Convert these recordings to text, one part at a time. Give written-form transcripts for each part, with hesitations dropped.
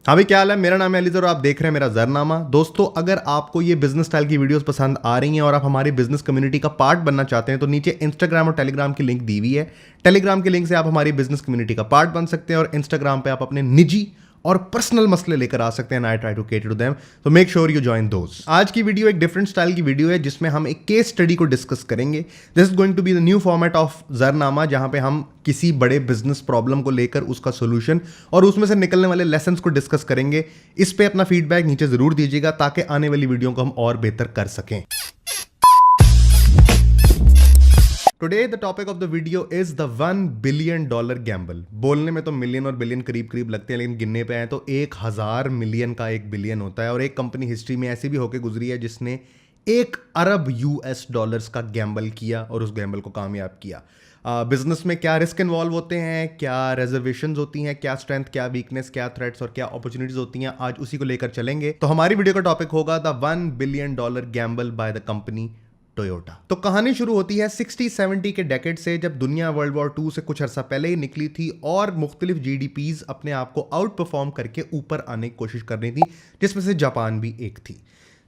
हाँ भाई, क्या हाल है। मेरा नाम है अलीज़र और आप देख रहे हैं मेरा ज़रनामा। दोस्तों, अगर आपको ये बिजनेस स्टाइल की वीडियोस पसंद आ रही हैं और आप हमारी बिजनेस कम्युनिटी का पार्ट बनना चाहते हैं तो नीचे इंस्टाग्राम और टेलीग्राम की लिंक दी हुई है। टेलीग्राम के लिंक से आप हमारी बिजनेस कम्युनिटी का पार्ट बन सकते हैं और इंस्टाग्राम पे आप अपने निजी और पर्सनल मसले लेकर आ सकते हैं। I try to cater to them, तो make sure you join those. आज की वीडियो एक डिफरेंट स्टाइल की वीडियो है जिसमें हम एक केस स्टडी को डिस्कस करेंगे। This is going to be the new format of Zarnama, जहां पे हम किसी बड़े बिजनेस प्रॉब्लम को लेकर उसका सोल्यूशन और उसमें से निकलने वाले लेसन्स को डिस्कस करेंगे। इस पे अपना फीडबैक नीचे जरूर दीजिएगा ताकि आने वाली वीडियो को हम और बेहतर कर सकें। Today the topic of the video is the $1 billion Gamble. बोलने में तो मिलियन और बिलियन करीब करीब लगते हैं, लेकिन गिनने पे आए तो 1000 मिलियन का एक बिलियन होता है। और एक कंपनी हिस्ट्री में ऐसी भी होकर गुजरी है जिसने $1 अरब का गैम्बल किया और उस गैम्बल को कामयाब किया। बिजनेस में क्या रिस्क इन्वॉल्व होते हैं, क्या रिजर्वेशंस होती हैं, क्या स्ट्रेंथ, क्या वीकनेस, क्या थ्रेट्स और क्या अपॉर्चुनिटीज होती हैं, आज उसी को लेकर चलेंगे। तो हमारी वीडियो का टॉपिक होगा the $1 billion Gamble by the company Toyota. तो कहानी शुरू होती है 60-70 के डेकेड से, जब दुनिया वर्ल्ड वॉर 2 से कुछ अर्सा पहले ही निकली थी और मुख्तलिफ जीडीपीज अपने आप को आउट परफॉर्म करके ऊपर आने की कोशिश कर रही थी, जिसमें से जापान भी एक थी।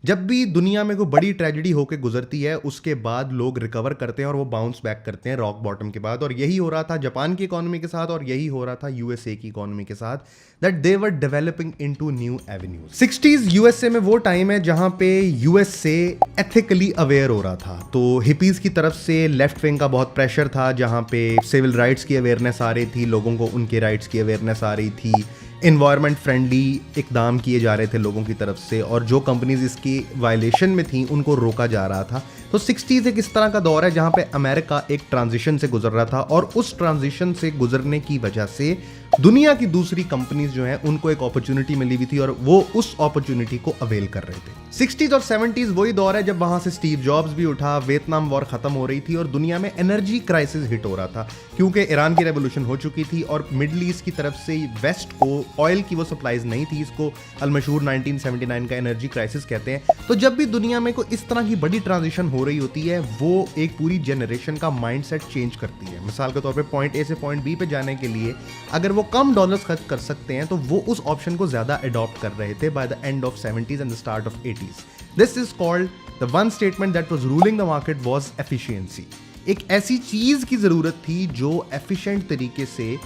जब भी दुनिया में कोई बड़ी ट्रेजेडी होकर गुजरती है उसके बाद लोग रिकवर करते हैं और वो बाउंस बैक करते हैं रॉक बॉटम के बाद। और यही हो रहा था जापान की इकोनॉमी के साथ और यही हो रहा था यूएसए की इकोनॉमी के साथ, that they were developing into new avenues. 60s USA में वो टाइम है जहां पे यूएसए एथिकली अवेयर हो रहा था। तो हिपीज की तरफ से लेफ्ट विंग का बहुत प्रेशर था, जहां पे सिविल राइट्स की अवेयरनेस आ रही थी, लोगों को उनके राइट्स की अवेयरनेस आ रही थी, इन्वायरमेंट फ्रेंडली इकदाम किए जा रहे थे लोगों की तरफ से, और जो कंपनीज इसकी वायलेशन में थी उनको रोका जा रहा था। तो 60s एक इस तरह का दौर है जहां पे अमेरिका एक ट्रांजिशन से गुजर रहा था और उस ट्रांजिशन से गुजरने की वजह से दुनिया की दूसरी कंपनीज जो हैं उनको एक अपॉर्चुनिटी मिली हुई थी और वो उस अपॉर्चुनिटी को अवेल कर रहे थे। 60s और 70s वही दौर है जब वहां से स्टीव जॉब्स भी उठा, वियतनाम वॉर खत्म हो रही थी और दुनिया में एनर्जी क्राइसिस हिट हो रहा था क्योंकि ईरान की रेवोल्यूशन हो चुकी थी और मिडल ईस्ट की तरफ से वेस्ट को ऑयल की वो सप्लाईज नहीं थी। इसको अलमशहूर 1979 का एनर्जी क्राइसिस कहते हैं। तो जब भी दुनिया में कोई इस तरह की बड़ी ट्रांजिशन हो रही होती है वो एक पूरी जनरेशन का माइंडसेट चेंज करती है। मिसाल के तौर पे पॉइंट ए से पॉइंट बी पे जाने के लिए अगर वो कम डॉलर्स खर्च कर सकते हैं तो वो उस ऑप्शन को ज्यादा अडॉप्ट कर रहे थे by the end of 70s and the start of 80s। This is called the one statement that was ruling the market was efficiency. एक ऐसी चीज की जरूरत थी जो एफिशिएंट तरीके से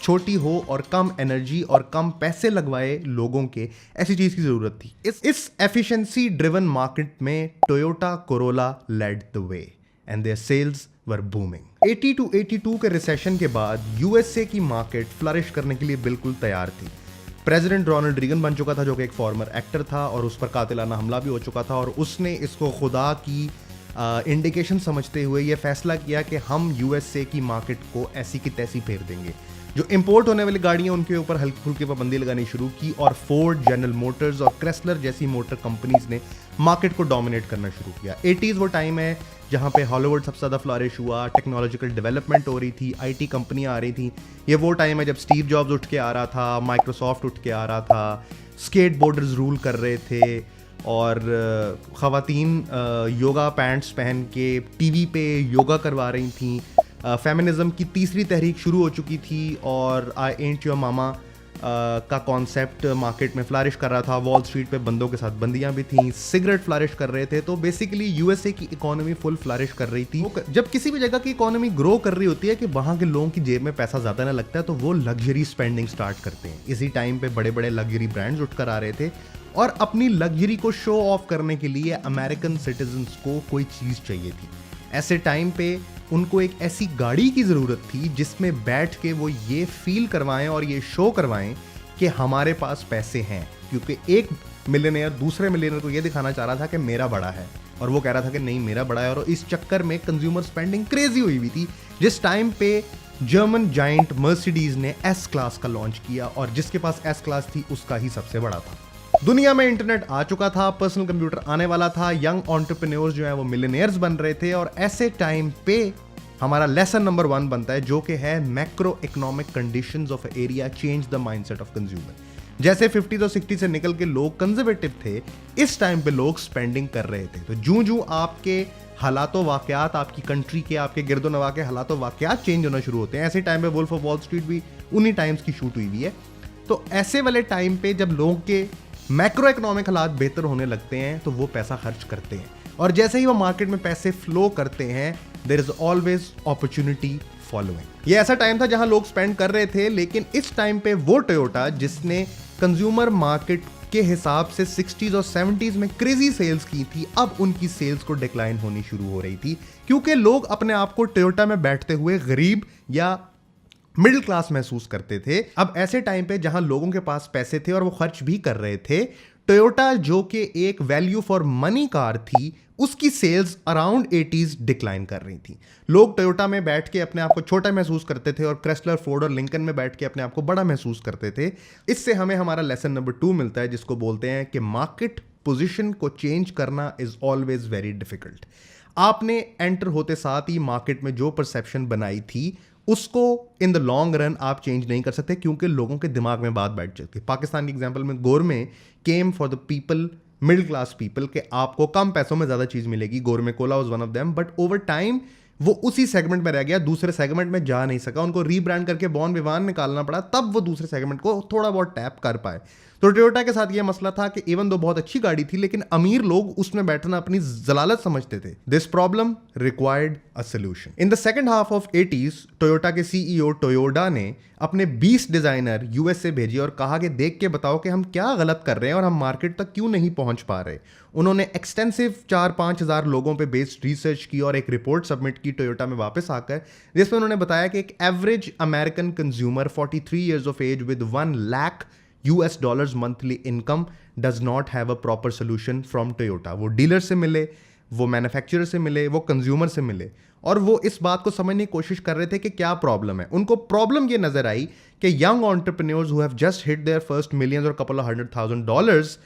छोटी हो और कम एनर्जी और कम पैसे लगवाए लोगों के, ऐसी चीज की जरूरत थी। इस एफिशिएंसी ड्रिवन मार्केट में Toyota Corolla led the way and their sales were booming. 80 to 82 के रिसेशन के बाद यूएसए की मार्केट फ्लरिश करने के लिए बिल्कुल तैयार थी। प्रेसिडेंट रोनाल्ड रीगन बन चुका था जो कि एक फॉर्मर एक्टर था और उस पर कातिलाना हमला भी हो चुका था और उसने इसको खुदा की इंडिकेशन समझते हुए यह फैसला किया कि हम यूएसए की मार्केट को ऐसी की तैसी फेर देंगे। जो इंपोर्ट होने वाली गाड़ियां उनके ऊपर हल्की फुल्की पाबंदी लगानी शुरू की और फोर्ड, जनरल मोटर्स और क्रेसलर जैसी मोटर कंपनीज ने मार्केट को डोमिनेट करना शुरू किया। 80s वो टाइम है जहां पे हॉलीवुड सबसे ज़्यादा फ्लरिश हुआ, टेक्नोलॉजिकल डेवलपमेंट हो रही थी, आईटी कंपनियां आ रही थी। ये वो टाइम है जब स्टीव जॉब्स उठ के आ रहा था, माइक्रोसॉफ्ट उठ के आ रहा था, स्केट बोर्डर्स रूल कर रहे थे और ख़वातीन योगा पैंट्स पहन के टीवी पे योगा करवा रही थी। फेमिनिज्म की तीसरी तहरीक शुरू हो चुकी थी और आई एंट योर मामा का कॉन्सेप्ट मार्केट में फ्लरिश कर रहा था। वॉल स्ट्रीट पे बंदों के साथ बंदियां भी थीं, सिगरेट फ्लरिश कर रहे थे। तो बेसिकली यूएसए की इकोनॉमी फुल फ्लरिश कर रही थी। जब किसी भी जगह की इकोनॉमी ग्रो कर रही होती है कि वहां के लोगों की जेब में पैसा ज्यादा ना लगता है तो वो लग्जरी स्पेंडिंग स्टार्ट करते हैं। इसी टाइम पे बड़े बड़े लग्जरी ब्रांड्स उठकर आ रहे थे और अपनी लग्जरी को शो ऑफ करने के लिए अमेरिकन सिटीजन्स को कोई चीज चाहिए थी। ऐसे टाइम पे उनको एक ऐसी गाड़ी की ज़रूरत थी जिसमें बैठ के वो ये फील करवाएं और ये शो करवाएं कि हमारे पास पैसे हैं, क्योंकि एक मिलियनेयर दूसरे मिलियनेयर को ये दिखाना चाह रहा था कि मेरा बड़ा है और वो कह रहा था कि नहीं मेरा बड़ा है। और इस चक्कर में कंज्यूमर स्पेंडिंग क्रेजी हुई थी। जिस टाइम पे जर्मन जाइंट मर्सिडीज ने एस क्लास का लॉन्च किया और जिसके पास एस क्लास थी उसका ही सबसे बड़ा था। दुनिया में इंटरनेट आ चुका था, पर्सनल कंप्यूटर आने वाला था, यंग एंटरप्रेन्योर्स जो है वो मिलियनेयर्स बन रहे थे और ऐसे टाइम पे हमारा लेसन नंबर 1 बनता है जो कि है macro economic conditions of area change the mindset of consumer. जैसे 50s और 60s से निकल के लोग कंजर्वेटिव थे, इस टाइम पे लोग स्पेंडिंग कर रहे थे। तो जूं आपके हालातों वाकयात, आपकी कंट्री के, आपके गिरदोनवा के हालातों वाकयात चेंज होना शुरू होते हैं। ऐसे टाइम पे वुल्फ ऑफ वॉल स्ट्रीट भी उन्हीं टाइम्स की शूट हुई है। तो ऐसे वाले टाइम पे जब लोगों के मैक्रो इकोनॉमिक हालात बेहतर होने लगते हैं तो वो पैसा खर्च करते हैं, और जैसे ही वो मार्केट में पैसे फ्लो करते हैं there is always opportunity following. ये ऐसा टाइम था जहां लोग स्पेंड कर रहे थे, लेकिन इस टाइम पे वो टोयोटा जिसने कंज्यूमर मार्केट के हिसाब से 60s और 70s में क्रेजी सेल्स की थी, अब उनकी सेल्स को डिक्लाइन होनी शुरू हो रही थी, क्योंकि लोग अपने आप को टोयोटा में बैठते हुए गरीब या मिडिल क्लास महसूस करते थे। अब ऐसे टाइम पे जहां लोगों के पास पैसे थे और वो खर्च भी कर रहे थे, टोयोटा जो कि एक वैल्यू फॉर मनी कार थी, उसकी सेल्स अराउंड 80s डिक्लाइन कर रही थी। लोग टोयोटा में बैठ के अपने आप को छोटा महसूस करते थे और क्रेस्लर, फोर्ड और लिंकन में बैठ के अपने आप को बड़ा महसूस करते थे। इससे हमें हमारा लेसन नंबर 2 मिलता है, जिसको बोलते हैं कि मार्केट पोजीशन को चेंज करना इज ऑलवेज वेरी डिफिकल्ट। आपने एंटर होते साथ ही मार्केट में जो परसेप्शन बनाई थी उसको इन द लॉन्ग रन आप चेंज नहीं कर सकते, क्योंकि लोगों के दिमाग में बात बैठ जाती है। पाकिस्तान की एग्जांपल में गोरमे came for the people, middle class people, के आपको कम पैसों में ज्यादा चीज मिलेगी। गोरमे Cola was one of them, but over time वो उसी सेगमेंट में रह गया, दूसरे सेगमेंट में जा नहीं सका। उनको रीब्रांड करके बॉन विवान निकालना पड़ा, तब वो दूसरे सेगमेंट को थोड़ा बहुत टैप कर पाए। तो टोयोटा के साथ ये मसला था कि इवन दो बहुत अच्छी गाड़ी थी, लेकिन अमीर लोग उसमें बैठना अपनी जलालत समझते थे। This problem required a solution. In the second half of 80s Toyota के सीईओ टोयोडा ने अपने 20 डिजाइनर यूएस से भेजे और कहा कि देख के बताओ कि हम क्या गलत कर रहे हैं और हम मार्केट तक क्यों नहीं पहुंच पा रहे। उन्होंने एक्सटेंसिव 4-5 हज़ार लोगों पे बेस्ड रिसर्च की और एक रिपोर्ट सबमिट की टोयोटा में वापस आकर, जिसमें उन्होंने बताया कि एक average American consumer 43 years of age with $1 lakh monthly income does not have a proper solution from Toyota. वो डीलर से मिले, वो मैन्युफैक्चरर से मिले, वो कंज्यूमर से मिले, और वो इस बात को समझने की कोशिश कर रहे थे कि क्या प्रॉब्लम है। उनको प्रॉब्लम ये नजर आई कि young entrepreneurs who have just hit their first millions और कपल ऑफ $100,000,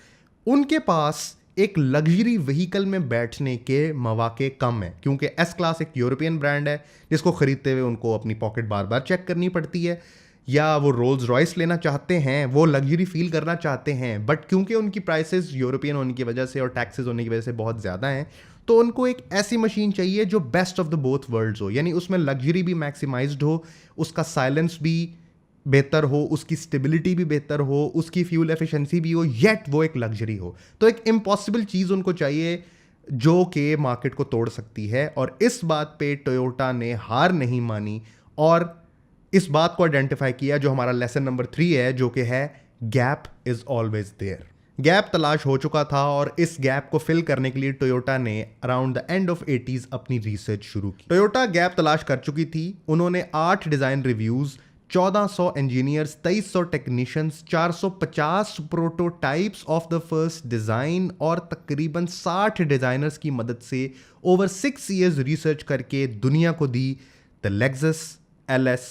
उनके पास एक लग्जरी व्हीकल में बैठने के मौके कम है, क्योंकि एस क्लास एक यूरोपियन ब्रांड है जिसको खरीदते हुए उनको अपनी पॉकेट बार बार चेक करनी पड़ती है, या वो रोल्स रॉयस लेना चाहते हैं, वो लग्जरी फील करना चाहते हैं, बट क्योंकि उनकी प्राइसेस यूरोपियन होने की वजह से और टैक्सेस होने की वजह से बहुत ज़्यादा हैं, तो उनको एक ऐसी मशीन चाहिए जो best of the both world's हो, यानी उसमें लग्जरी भी मैक्सिमाइज्ड हो, उसका साइलेंस भी बेहतर हो, उसकी स्टेबिलिटी भी बेहतर हो, उसकी फ्यूल एफिशिएंसी भी हो, येट वो एक लग्जरी हो। तो एक इम्पॉसिबल चीज़ उनको चाहिए जो कि मार्केट को तोड़ सकती है, और इस बात पे टोयोटा ने हार नहीं मानी और इस बात को आइडेंटिफाई किया, जो हमारा लेसन नंबर 3 है, जो कि है gap is always there. Gap तलाश हो चुका था और इस गैप को फिल करने के लिए टोयोटा ने around the end of 80s अपनी रिसर्च शुरू की। टोयोटा गैप तलाश कर चुकी थी। उन्होंने 8 design reviews, 1400 engineers, 2300 technicians, 450 prototypes of the first design और तकरीबन 60 डिजाइनर्स की मदद से ओवर 6 इयर्स रिसर्च करके दुनिया को दी द लेक्सस LS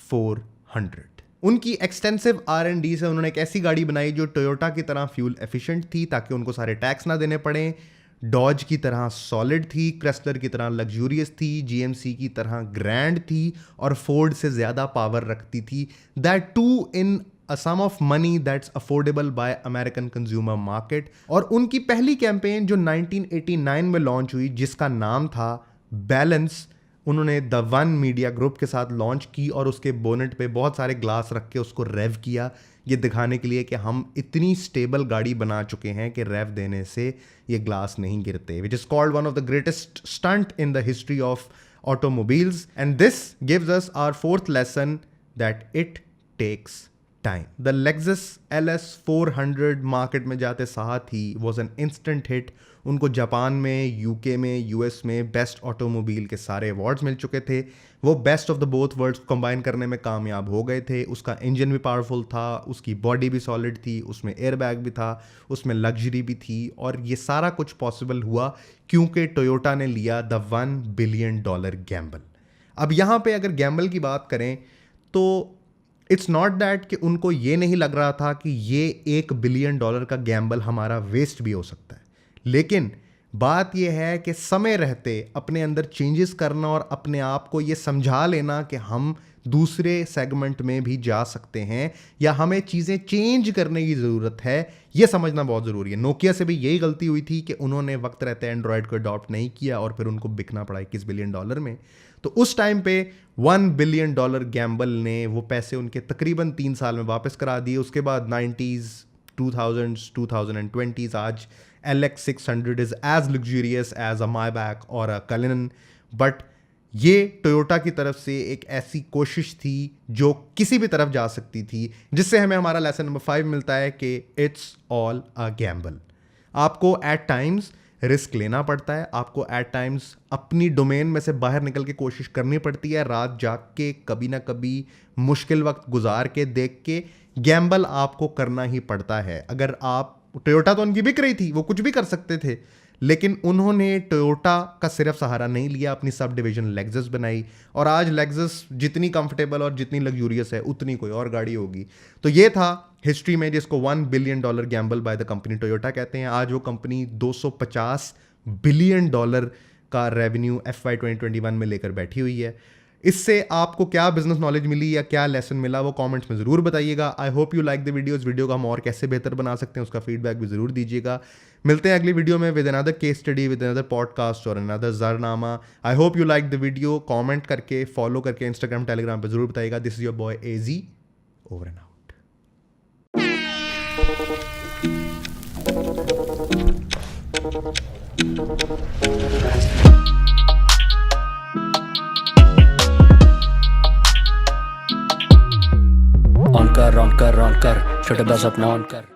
400। उनकी एक्सटेंसिव R&D से उन्होंने एक ऐसी गाड़ी बनाई जो टोयोटा की तरह फ्यूल एफिशिएंट थी, ताकि उनको सारे टैक्स ना देने पड़े, डॉज की तरह सॉलिड थी, क्रेस्लर की तरह लग्जूरियस थी, GMC की तरह ग्रैंड थी, और फोर्ड से ज़्यादा पावर रखती थी। That too in a sum of money that's affordable by American consumer market. और उनकी पहली कैंपेन जो 1989 में लॉन्च हुई, जिसका नाम था बैलेंस, उन्होंने द वन मीडिया ग्रुप के साथ लॉन्च की और उसके बोनेट पे बहुत सारे ग्लास रख के उसको रेव किया, ये दिखाने के लिए कि हम इतनी स्टेबल गाड़ी बना चुके हैं कि रेव देने से ये ग्लास नहीं गिरते, which is called one of the greatest stunt in the history of automobiles. And this gives us our fourth lesson that it takes time. The Lexus LS 400 market में जाते साथ ही वॉज एन इंस्टेंट हिट। उनको Japan में, UK में, US में best automobile के सारे अवार्ड्स मिल चुके थे। वो best of the both worlds को कंबाइन करने में कामयाब हो गए थे। उसका इंजन भी पावरफुल था, उसकी बॉडी भी सॉलिड थी, उसमें एयरबैग भी था, उसमें लग्जरी भी थी, और ये सारा कुछ पॉसिबल हुआ क्योंकि टोयोटा ने लिया द $1 बिलियन गैम्बल। अब यहाँ पे अगर गैम्बल की बात करें तो इट्स नॉट दैट कि उनको ये नहीं लग रहा था कि ये $1 बिलियन का गैम्बल हमारा वेस्ट भी हो सकता है, लेकिन बात यह है कि समय रहते अपने अंदर चेंजेस करना और अपने आप को ये समझा लेना कि हम दूसरे सेगमेंट में भी जा सकते हैं या हमें चीज़ें चेंज करने की ज़रूरत है, ये समझना बहुत ज़रूरी है। नोकिया से भी यही गलती हुई थी कि उन्होंने वक्त रहते एंड्रॉयड को अडॉप्ट नहीं किया और फिर उनको बिकना पड़ा $21 बिलियन में। तो उस टाइम पे $1 बिलियन गैम्बल ने वो पैसे उनके तकरीबन 3 साल में वापस करा दिए। उसके बाद 90s, 2000s, 2020s, आज LX600 is as luxurious as a Maybach और अ कलिनन। बट ये टोयोटा की तरफ से एक ऐसी कोशिश थी जो किसी भी तरफ जा सकती थी, जिससे हमें हमारा लेसन नंबर 5 मिलता है कि इट्स ऑल अ गैम्बल। आपको एट टाइम्स रिस्क लेना पड़ता है, आपको एट टाइम्स अपनी डोमेन में से बाहर निकल के कोशिश करनी पड़ती है, रात जाग के कभी ना कभी मुश्किल वक्त गुजार के देख के गैम्बल आपको करना ही पड़ता है। अगर आप टोयोटा तो उनकी बिक रही थी, वो कुछ भी कर सकते थे, लेकिन उन्होंने टोयोटा का सिर्फ सहारा नहीं लिया, अपनी सब डिवीजन लेक्सस बनाई और आज लेक्सस जितनी कंफर्टेबल और जितनी लग्जूरियस है उतनी कोई और गाड़ी होगी। तो ये था हिस्ट्री में जिसको $1 billion Gamble by the company Toyota कहते हैं। आज वो कंपनी $250 बिलियन का रेवेन्यू FY 2021 में लेकर बैठी हुई है। इससे आपको क्या बिजनेस नॉलेज मिली या क्या लेसन मिला वो कमेंट्स में ज़रूर बताइएगा। आई hope you like the video. इस वीडियो को हम और कैसे बेहतर बना सकते हैं उसका फीडबैक भी ज़रूर दीजिएगा। मिलते हैं अगली वीडियो में with another case study, with another podcast और another Zarnama. I hope you like the video. Comment करके, फॉलो करके इंस्टाग्राम, टेलीग्राम पर ज़रूर बताइएगा। This is your boy AZ, over and out. On कर छोटे बस अपना ऑन कर।